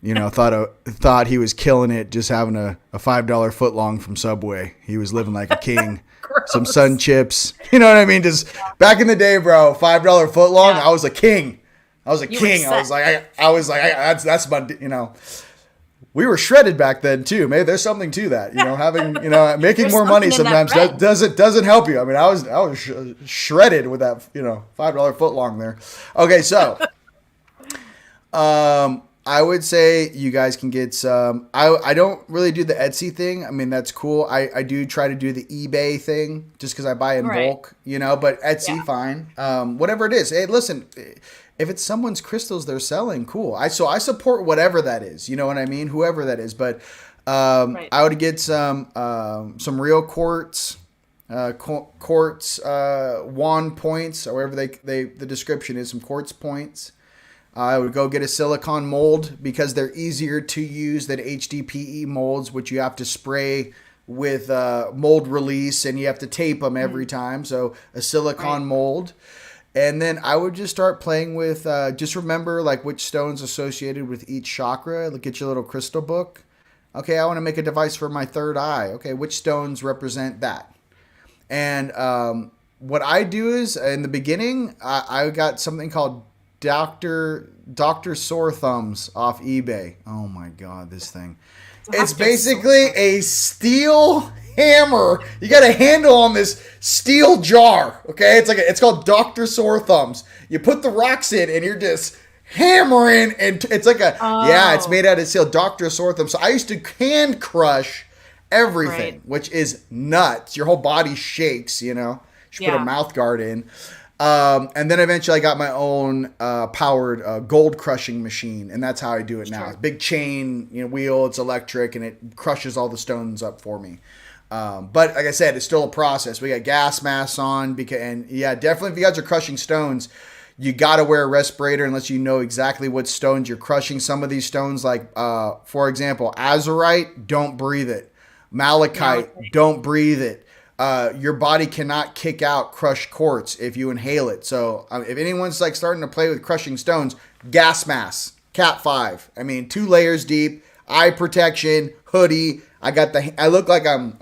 S3: Thought he was killing it just having a $5 footlong from Subway. He was living like a king. Some sun chips. You know what I mean? Just back in the day, bro, $5 footlong, I was a king. I was a king. I was like, that's my, we were shredded back then too. Maybe there's something to that, having, making more money sometimes doesn't help you. I mean, I was shredded with that, $5 footlong there. Okay. So, I would say you guys can get some. I don't really do the Etsy thing. I mean, that's cool. I do try to do the eBay thing just because I buy in bulk, but Etsy, fine. Whatever it is. Hey, listen, if it's someone's crystals they're selling, cool. I support whatever that is. You know what I mean? Whoever that is. But I would get some real quartz, wand points, or whatever the description is, some quartz points. I would go get a silicone mold because they're easier to use than HDPE molds, which you have to spray with mold release and you have to tape them every time. So a silicone mold. And then I would just start playing with, just remember like which stones associated with each chakra. Look at your little crystal book. Okay, I want to make a device for my third eye. Okay, which stones represent that? And what I do is in the beginning, I got something called Dr. Sore Thumbs off eBay. Oh my God, this thing. It's basically a steel hammer. You got a handle on this steel jar. Okay, it's called Dr. Sore Thumbs. You put the rocks in and you're just hammering, and it's like it's made out of steel. Dr. Sore Thumbs. So I used to hand crush everything, which is nuts. Your whole body shakes. You should put a mouth guard in. And then eventually I got my own powered gold crushing machine, and that's how I do it now. It's big chain, wheel, it's electric, and it crushes all the stones up for me. But like I said, it's still a process. We got gas masks on definitely if you guys are crushing stones, you got to wear a respirator unless you know exactly what stones you're crushing. Some of these stones, like for example, azurite, don't breathe it. Malachite, don't breathe it. Your body cannot kick out crushed quartz if you inhale it. So if anyone's like starting to play with crushing stones, gas mask, Cat 5. I mean, 2 layers deep, eye protection, hoodie. I look like I'm,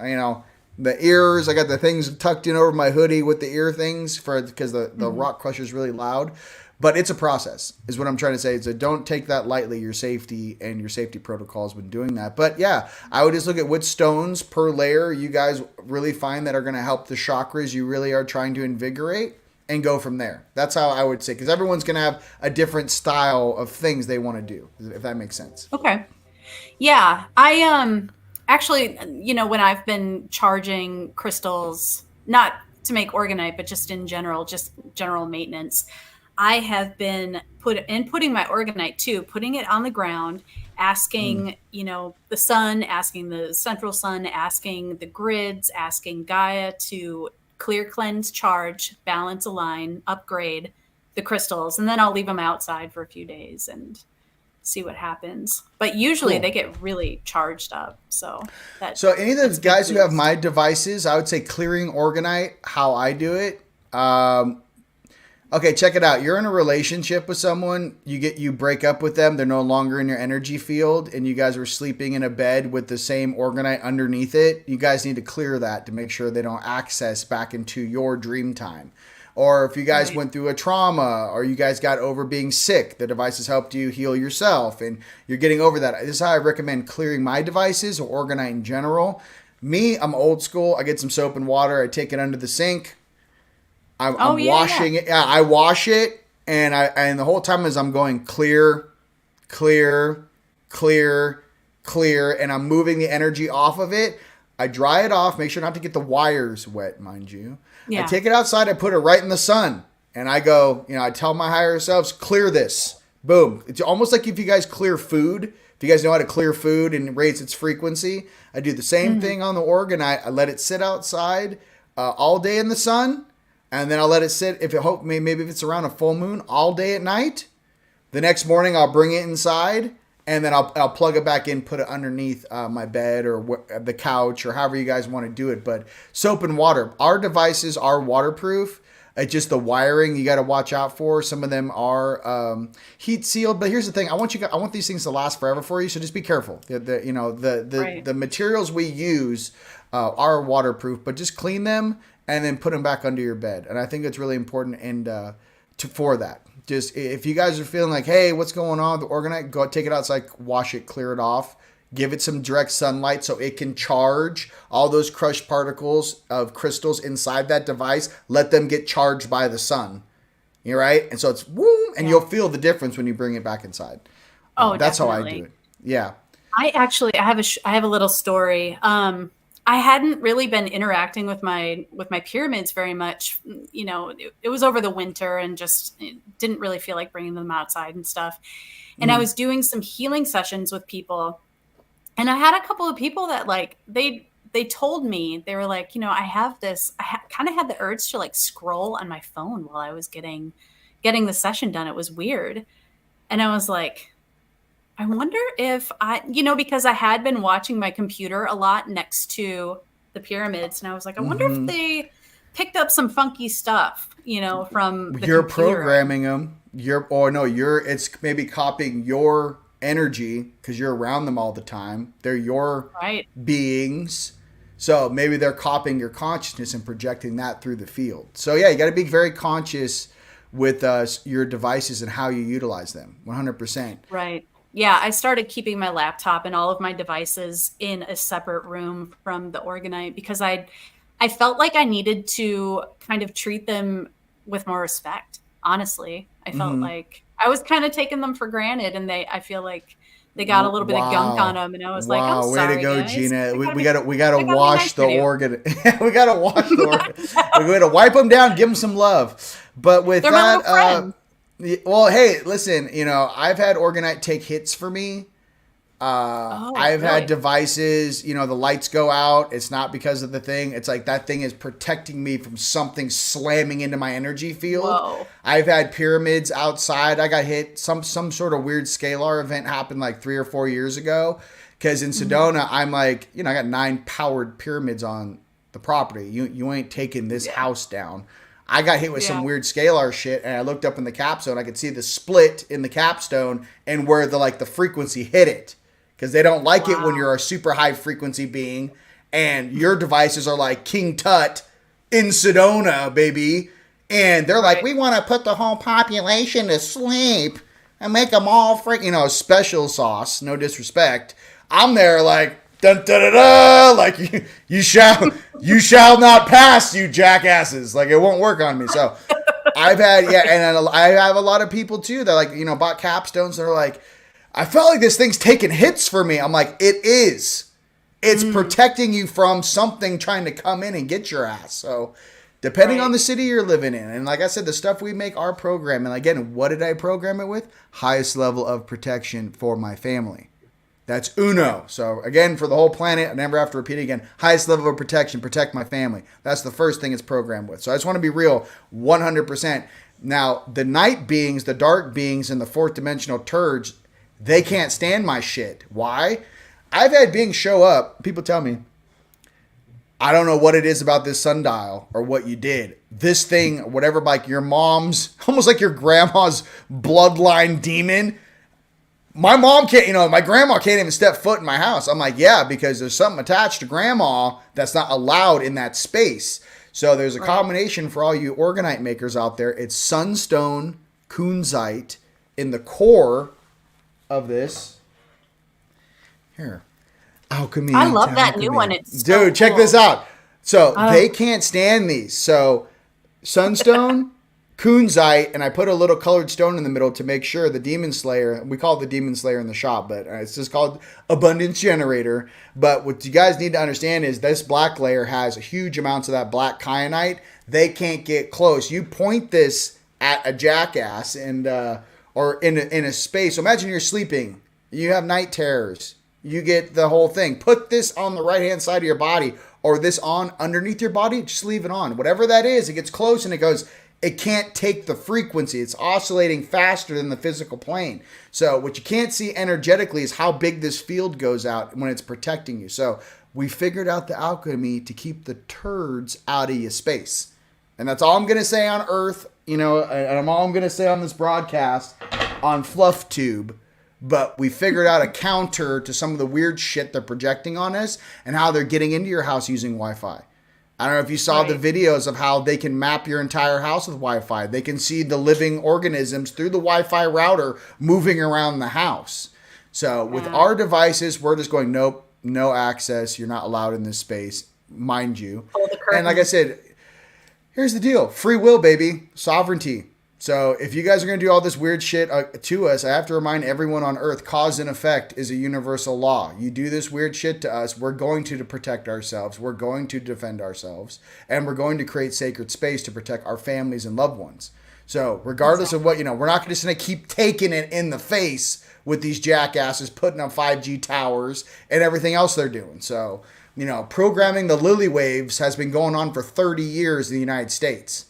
S3: the ears. I got the things tucked in over my hoodie with the ear things because the rock crusher is really loud. But it's a process, is what I'm trying to say. So don't take that lightly, your safety and your safety protocols when doing that. But yeah, I would just look at which stones per layer you guys really find that are going to help the chakras you really are trying to invigorate, and go from there. That's how I would say, because everyone's going to have a different style of things they want to do, if that makes sense.
S4: Okay. Yeah. I actually, when I've been charging crystals, not to make orgonite, but just in general, just general maintenance, I have been putting my orgonite too, putting it on the ground, asking, the sun, asking the central sun, asking the grids, asking Gaia to clear, cleanse, charge, balance, align, upgrade the crystals, and then I'll leave them outside for a few days and see what happens. But usually they get really charged up. So
S3: any of those guys who have my devices, I would say clearing orgonite, how I do it. Okay, check it out. You're in a relationship with someone, you break up with them, they're no longer in your energy field, and you guys are sleeping in a bed with the same orgonite underneath it. You guys need to clear that to make sure they don't access back into your dream time. Or if you guys went through a trauma, or you guys got over being sick, the devices helped you heal yourself, and you're getting over that. This is how I recommend clearing my devices, or orgonite in general. Me, I'm old school. I get some soap and water. I take it under the sink. I'm washing it. Yeah, I wash it, and the whole time as I'm going clear, clear, clear, clear, and I'm moving the energy off of it. I dry it off. Make sure not to get the wires wet, mind you. Yeah. I take it outside. I put it right in the sun, and I go. I tell my higher selves, clear this. Boom. It's almost like if you guys clear food. If you guys know how to clear food and raise its frequency, I do the same thing on the orgonite. I let it sit outside all day in the sun. And then I'll let it sit, maybe if it's around a full moon, all day at night. The next morning, I'll bring it inside, and then I'll plug it back in, put it underneath my bed or the couch or however you guys want to do it. But soap and water. Our devices are waterproof. It's just the wiring you got to watch out for. Some of them are heat sealed. But here's the thing: I want these things to last forever for you. So just be careful. The materials we use are waterproof, but just clean them and then put them back under your bed. And I think it's really important for that. Just if you guys are feeling like, hey, what's going on with the orgonite, go take it outside, wash it, clear it off, give it some direct sunlight so it can charge all those crushed particles of crystals inside that device. Let them get charged by the sun. You're right. And so it's woo, and you'll feel the difference when you bring it back inside. That's
S4: definitely
S3: how I do it. Yeah.
S4: I have a little story. I hadn't really been interacting with my pyramids very much. It was over the winter and just didn't really feel like bringing them outside and stuff. And I was doing some healing sessions with people, and I had a couple of people that they told me, they were like, I have this. Kind of had the urge to scroll on my phone while I was getting the session done. It was weird, and I was like, I wonder if because I had been watching my computer a lot next to the pyramids, and I was like, I wonder if they picked up some funky stuff, from the
S3: You're
S4: computer.
S3: programming them. It's maybe copying your energy because you're around them all the time. They're your beings. So maybe they're copying your consciousness and projecting that through the field. So yeah, you got to be very conscious with your devices and how you utilize them. 100%.
S4: Right. Yeah, I started keeping my laptop and all of my devices in a separate room from the orgonite because I felt like I needed to kind of treat them with more respect. Honestly, I felt like I was kind of taking them for granted, and I feel like they got a little bit of gunk on them, and I was like, I'm sorry,
S3: way to go,
S4: guys.
S3: Gina. We gotta wash the organ. We gotta wash the organ. We gotta wipe them down, give them some love. But with
S4: They're my little friend.
S3: Well, hey, listen, I've had orgonite take hits for me. I've had devices, the lights go out. It's not because of the thing. It's like that thing is protecting me from something slamming into my energy field.
S4: Whoa.
S3: I've had pyramids outside. I got hit. Some sort of weird scalar event happened like 3 or 4 years ago. Because in Sedona, I'm like, I got 9 powered pyramids on the property. You ain't taking this house down. I got hit with some weird scalar shit, and I looked up in the capstone. I could see the split in the capstone and where the frequency hit it. Because they don't like it when you're a super high frequency being, and your devices are like King Tut in Sedona, baby. And they're like, we want to put the whole population to sleep and make them all special sauce. No disrespect. I'm there like, dun da da da, like you shall not pass, you jackasses. Like it won't work on me. So I've had and I have a lot of people too that bought capstones. They're like, I felt like this thing's taking hits for me. I'm like, it is. It's protecting you from something trying to come in and get your ass. So depending on the city you're living in, and like I said, the stuff we make our program. And again, what did I program it with? Highest level of protection for my family. That's uno. So again, for the whole planet, I never have to repeat it again. Highest level of protection, protect my family. That's the first thing it's programmed with. So I just want to be real, 100%. Now, the night beings, the dark beings, and the fourth dimensional turds, they can't stand my shit. Why? I've had beings show up. People tell me, I don't know what it is about this sundial or what you did. This thing, whatever, like your mom's, almost like your grandma's bloodline demon. My mom can't, my grandma can't even step foot in my house. I'm like, yeah, because there's something attached to grandma that's not allowed in that space. So there's a combination for all you orgonite makers out there. It's sunstone, kunzite in the core of this. Here. Alchemy.
S4: I love that new one. It's
S3: Dude, check this out. So they can't stand these. So sunstone, kunzite, and I put a little colored stone in the middle to make sure the demon slayer, we call it the demon slayer in the shop, but it's just called abundance generator. But what you guys need to understand is this black layer has huge amounts of that black kyanite. They can't get close. You point this at a jackass and or in a space. So imagine you're sleeping. You have night terrors. You get the whole thing. Put this on the right-hand side of your body or this on underneath your body. Just leave it on. Whatever that is, it gets close and it goes, it can't take the frequency. It's oscillating faster than the physical plane. So what you can't see energetically is how big this field goes out when it's protecting you. So we figured out the alchemy to keep the turds out of your space. And that's all I'm going to say on Earth, and all I'm going to say on this broadcast on Fluff Tube. But we figured out a counter to some of the weird shit they're projecting on us and how they're getting into your house using Wi-Fi. I don't know if you saw the videos of how they can map your entire house with Wi-Fi. They can see the living organisms through the Wi-Fi router moving around the house. So with our devices, we're just going, nope, no access. You're not allowed in this space, mind you. And like I said, here's the deal. Free will, baby. Sovereignty. So if you guys are going to do all this weird shit to us, I have to remind everyone on Earth, cause and effect is a universal law. You do this weird shit to us, we're going to protect ourselves, we're going to defend ourselves, and we're going to create sacred space to protect our families and loved ones. So regardless of what, we're not just going to keep taking it in the face with these jackasses putting up 5G towers and everything else they're doing. So, programming the lily waves has been going on for 30 years in the United States.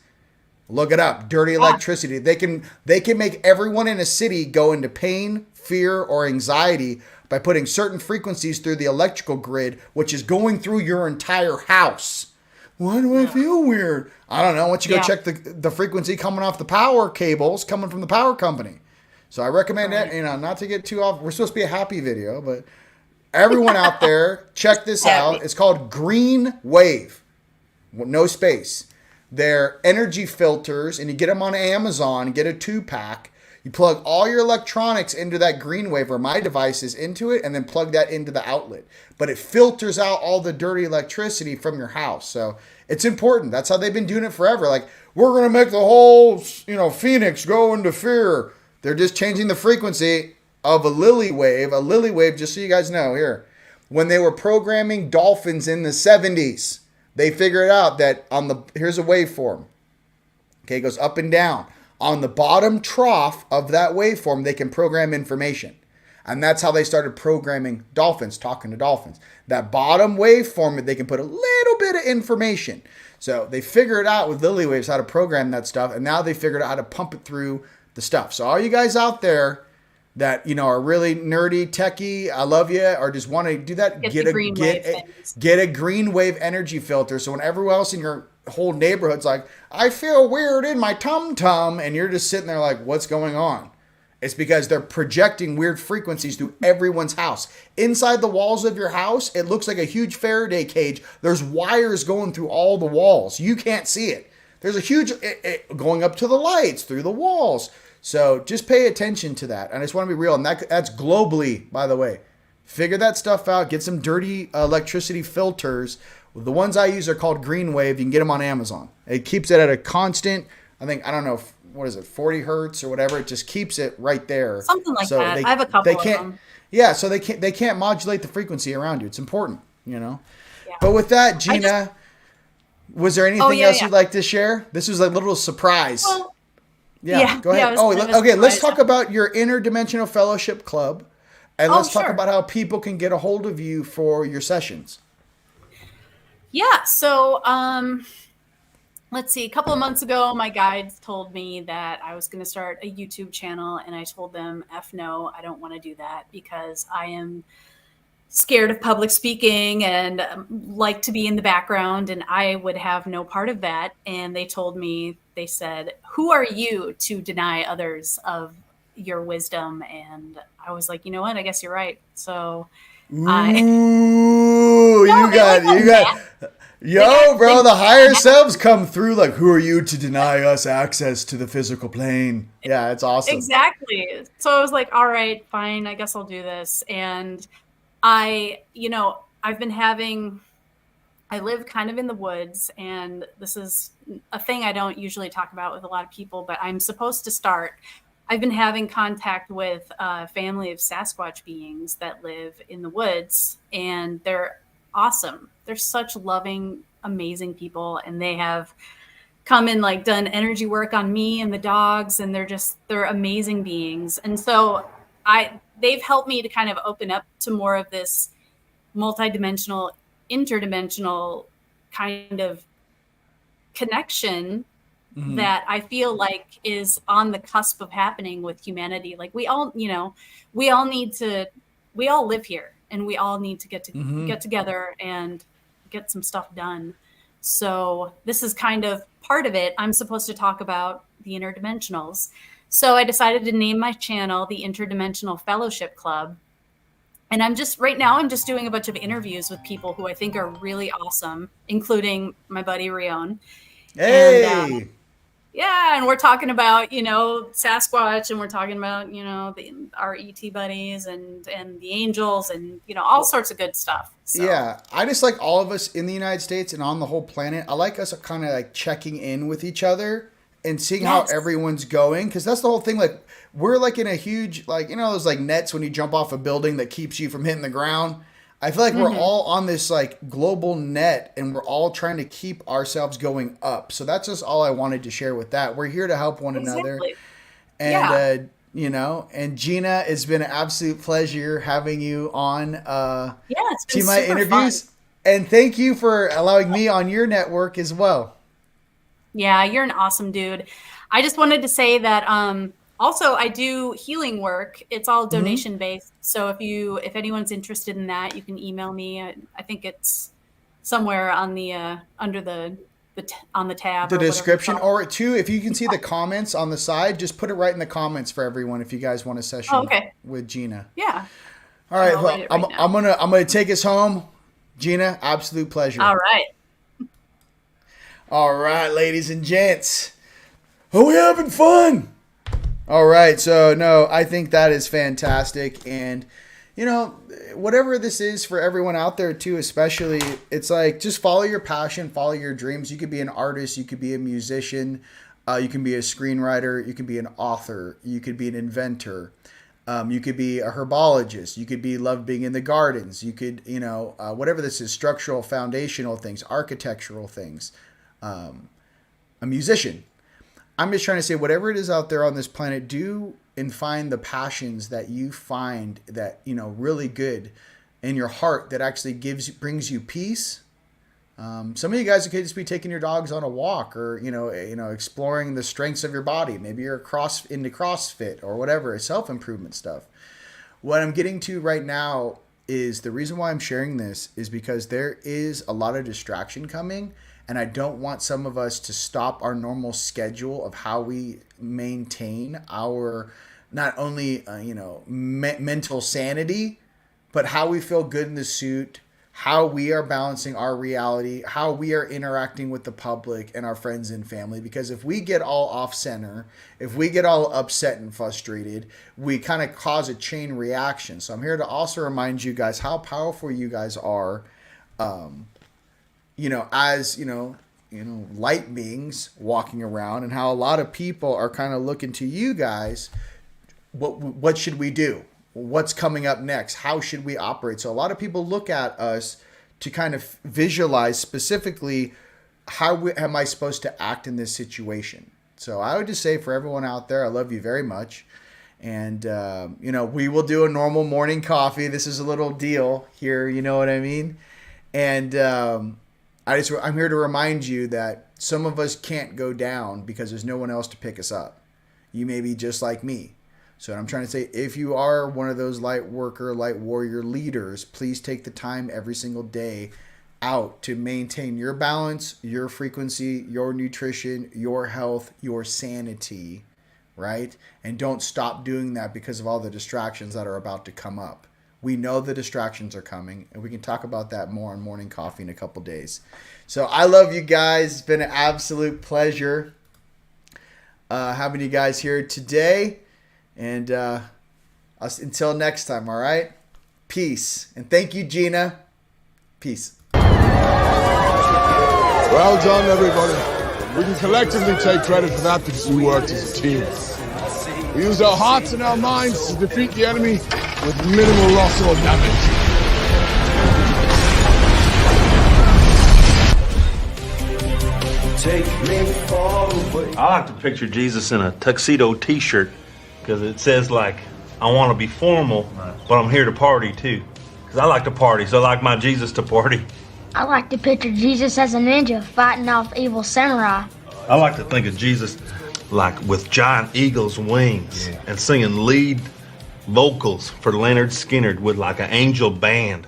S3: Look it up. Dirty electricity. They can make everyone in a city go into pain, fear, or anxiety by putting certain frequencies through the electrical grid, which is going through your entire house. Why do I feel weird? I don't know. Why don't you go check the frequency coming off the power cables coming from the power company. So I recommend that, not to get too off. We're supposed to be a happy video, but everyone out there, check this out. It's called Green Wave. No space. They're energy filters, and you get them on Amazon, get a 2-pack. You plug all your electronics into that green wave, or my devices into it, and then plug that into the outlet. But it filters out all the dirty electricity from your house. So it's important. That's how they've been doing it forever. Like, we're going to make the whole, Phoenix go into fear. They're just changing the frequency of a lily wave. A lily wave, just so you guys know, here. When they were programming dolphins in the 70s, they figured out that here's a waveform. Okay, it goes up and down. On the bottom trough of that waveform, they can program information. And that's how they started programming dolphins, talking to dolphins. That bottom waveform, they can put a little bit of information. So they figured out with lily waves how to program that stuff. And now they figured out how to pump it through the stuff. So all you guys out there that, are really nerdy, techie, I love you, or just want to do that, get a green wave energy filter. So when everyone else in your whole neighborhood's like, I feel weird in my tum-tum, and you're just sitting there like, what's going on? It's because they're projecting weird frequencies through everyone's house. Inside the walls of your house, it looks like a huge Faraday cage. There's wires going through all the walls. You can't see it. There's a huge going up to the lights through the walls. So just pay attention to that. And I just want to be real. And that's globally, by the way. Figure that stuff out. Get some dirty electricity filters. The ones I use are called Green Wave. You can get them on Amazon. It keeps it at a constant, I don't know, 40 hertz or whatever. It just keeps it right there.
S4: Something like that. I have a couple of them.
S3: Yeah, so they can't modulate the frequency around you. It's important, Yeah. But with that, Gina, was there anything else you'd like to share? This was a little surprise.
S4: Well,
S3: go ahead. Let's talk about your Interdimensional Fellowship Club, and let's talk about how people can get a hold of you for your sessions.
S4: Yeah. So, let's see, a couple of months ago, my guides told me that I was going to start a YouTube channel, and I told them, F no, I don't want to do that because I am scared of public speaking and like to be in the background, and I would have no part of that. And they told me, they said, who are you to deny others of your wisdom? And I was like, you know what? I guess you're right. So I
S3: Ooh,
S4: no, they like
S3: you got, yo, bro, the higher selves come through. Like, who are you to deny us access to the physical plane? Yeah, it's awesome.
S4: exactly. So I was like, all right, fine, I guess I'll do this. And I've been having, I live kind of in the woods, and this is a thing I don't usually talk about with a lot of people, but I'm supposed to start. I've been having contact with a family of Sasquatch beings that live in the woods, and they're awesome. They're such loving, amazing people, and they have come and like done energy work on me and the dogs, and they're amazing beings. And so they've helped me to kind of open up to more of this multidimensional, interdimensional kind of connection that I feel like is on the cusp of happening with humanity. Like we all live here, and we all need to get together and get some stuff done. So this is kind of part of it. I'm supposed to talk about the interdimensionals. So I decided to name my channel the Interdimensional Fellowship Club. And I'm just doing a bunch of interviews with people who I think are really awesome, including my buddy Rion.
S3: Hey.
S4: And, and we're talking about, Sasquatch, and we're talking about, our ET buddies and the angels, and, all sorts of good stuff. So.
S3: Yeah, I just like all of us in the United States and on the whole planet. I like us kind of like checking in with each other and seeing how everyone's going, because that's the whole thing. Like, we're like in a huge, like, those like nets when you jump off a building that keeps you from hitting the ground. I feel like we're all on this like global net, and we're all trying to keep ourselves going up. So that's just all I wanted to share with that. We're here to help one another. And, and Gina, it's been an absolute pleasure having you on
S4: it's been
S3: Team Light interviews. Fun. And thank you for allowing me on your network as well.
S4: Yeah, you're an awesome dude. I just wanted to say that also I do healing work. It's all donation based. So if anyone's interested in that, you can email me. I think it's somewhere on the under the on the tab,
S3: the description, or too, if you can see the comments on the side, just put it right in the comments for everyone if you guys want a session with Gina.
S4: Yeah.
S3: All right, well, I'm gonna take us home. Gina, absolute pleasure. All right, ladies and gents. Are we having fun? All right, so no, I think that is fantastic. And, whatever this is for everyone out there too, especially, it's like, just follow your passion, follow your dreams. You could be an artist, you could be a musician, you can be a screenwriter, you can be an author, you could be an inventor. You could be a herbologist. You could be love being in the gardens. You could, whatever this is, structural, foundational things, architectural things, a musician. I'm just trying to say, whatever it is out there on this planet, do and find the passions that you find that, really good in your heart that actually brings you peace. Some of you guys could just be taking your dogs on a walk, or, exploring the strengths of your body. Maybe you're into CrossFit or whatever, self-improvement stuff. What I'm getting to right now is the reason why I'm sharing this is because there is a lot of distraction coming. And I don't want some of us to stop our normal schedule of how we maintain our not only, mental sanity, but how we feel good in the suit, how we are balancing our reality, how we are interacting with the public and our friends and family. Because if we get all off center, if we get all upset and frustrated, we kind of cause a chain reaction. So I'm here to also remind you guys how powerful you guys are. As light beings walking around, and how a lot of people are kind of looking to you guys. What should we do? What's coming up next? How should we operate? So a lot of people look at us to kind of visualize specifically how am I supposed to act in this situation. So I would just say, for everyone out there, I love you very much. And, we will do a normal morning coffee. This is a little deal here. You know what I mean? And, I'm here to remind you that some of us can't go down because there's no one else to pick us up. You may be just like me. So what I'm trying to say, if you are one of those light worker, light warrior leaders, please take the time every single day out to maintain your balance, your frequency, your nutrition, your health, your sanity, right? And don't stop doing that because of all the distractions that are about to come up. We know the distractions are coming, and we can talk about that more on Morning Coffee in a couple days. So I love you guys. It's been an absolute pleasure having you guys here today. And until next time, all right? Peace. And thank you, Gina. Peace.
S5: Well done, everybody. We can collectively take credit for that because we worked as a team. We used our hearts and our minds to defeat the enemy with minimal loss or damage.
S1: Take me forward.
S6: I like to picture Jesus in a tuxedo t-shirt because it says, like, I want to be formal, but I'm here to party too. Because I like to party, so I like my Jesus to party.
S7: I like to picture Jesus as a ninja fighting off evil samurai.
S6: I like to think of Jesus like with giant eagle's wings and singing lead vocals for Leonard Skinner with like an angel band.